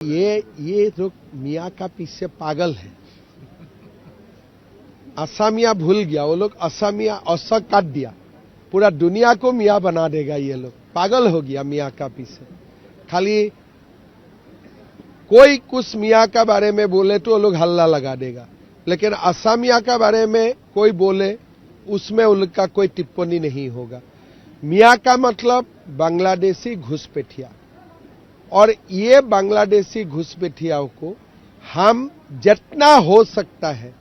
ये लोग मियाँ का पीछे पागल है। असमिया भूल गया, वो लोग असमिया असक काट दिया, पूरा दुनिया को मियाँ बना देगा। ये लोग पागल हो गया मियाँ का पीछे। खाली कोई कुछ मियाँ का बारे में बोले तो वो लोग हल्ला लगा देगा, लेकिन असमिया का बारे में कोई बोले उसमें उनका कोई टिप्पणी नहीं होगा। मियाँ का मतलब बांग्लादेशी घुसपैठिया, और ये बांग्लादेशी घुसपैठियाओं को हम जितना हो सकता है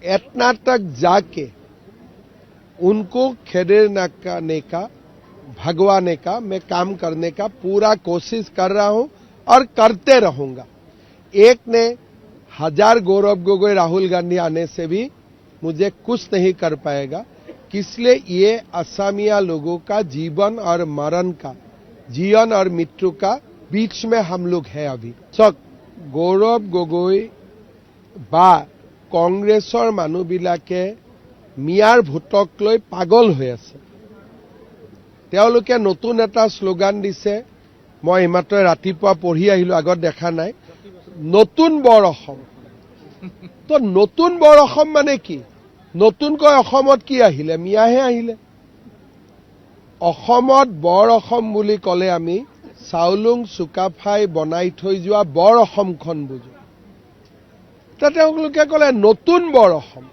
इतना तक जाके उनको खेदेने का भगवाने का मैं काम करने का पूरा कोशिश कर रहा हूं और करते रहूंगा। एक ने 1000 गौरव गोगोई राहुल गांधी आने से भी मुझे कुछ नहीं कर पाएगा। इसलिए ये असमिया लोगों का जीवन और मरण का, जीवन और मृत्यु का बीच में हम लोग हैं अभी। गौरव गोगोई बा কংগ্ৰেছৰ মানুহবিলাকে মিয়াৰ ভোটক লৈ পাগল হৈ আছে। তেওঁলোকে নতুন এটা শ্লোগান দিছে, মই ইমাত্ৰ ৰাতিপুৱা পঢ়ি আহিলো, আগত দেখা নাই, নতুন বৰ অসম। তো নতুন বৰ অসম মানে কি? নতুনকৈ অসমত কি আহিলে? মিয়াহে আহিলে। অসমত বৰ অসম বুলি ক'লে আমি চাউলুং চুকাফাই বনাই থৈ যোৱা বৰ অসমখন বুজো। তেওঁলোকে ক'লে নতুন বৰ অসম।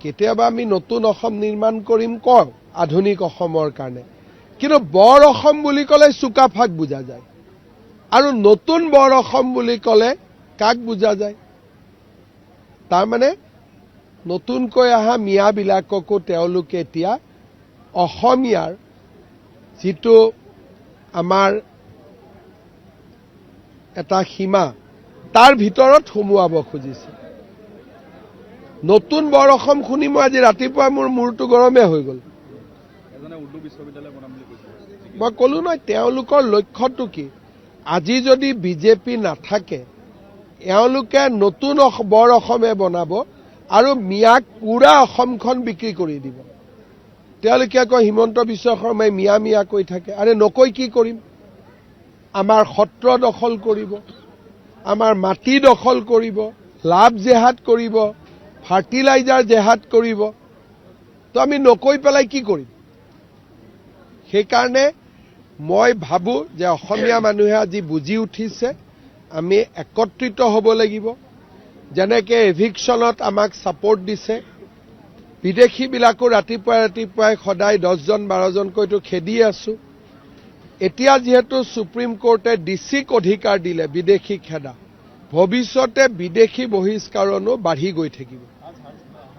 কেতিয়াবা আমি নতুন অসম নিৰ্মাণ কৰিম কওঁ আধুনিক অসমৰ কাৰণে, কিন্তু বৰ অসম বুলি ক'লে চুকাফাক বুজা যায়, আৰু নতুন বৰ অসম বুলি ক'লে কাক বুজা যায়? তাৰমানে নতুনকৈ অহা মিয়াবিলাককো তেওঁলোকে এতিয়া অসমীয়াৰ যিটো আমাৰ এটা সীমা তাৰ ভিতৰত সোমোৱাব খুজিছে। নতুন বৰ অসম শুনি মই আজি ৰাতিপুৱা মোৰ মূৰটো গৰমে হৈ গ'ল। মই ক'লো নহয়, তেওঁলোকৰ লক্ষ্যটো কি? আজি যদি বিজেপি নাথাকে এওঁলোকে নতুন বৰ অসমে বনাব আৰু মিয়াক পুৰা অসমখন বিক্ৰী কৰি দিব। তেওঁলোকে আকৌ হিমন্ত বিশ্ব শৰ্মাই মিয়া মিয়া কৈ থাকে। আৰে নকৈ কি কৰিম? আমাৰ সত্ৰ দখল কৰিব, আমাৰ মাটি দখল কৰিব, লাভ জেহাদ কৰিব, ফাৰ্টিলাইজাৰ জেহাদ কৰিব, তো আমি নকৈ পেলাই কি কৰিম? সেইকাৰণে মই ভাবো যে অসমীয়া মানুহে আজি বুজি উঠিছে, আমি একত্ৰিত হ'ব লাগিব। যেনেকে এভিকশ্যনত আমাক ছাপোৰ্ট দিছে, বিদেশীবিলাকো ৰাতিপুৱাই সদায় 10জন 12জনকৈতো খেদি আছো। এতিয়া যিহেতু সুপ্ৰিম কোৰ্টে ডিচিক অধিকাৰ দিলে বিদেশী খেদা, ভৱিষ্যতে বিদেশী বহিষ্কাৰণো বাঢ়ি গৈ থাকিব।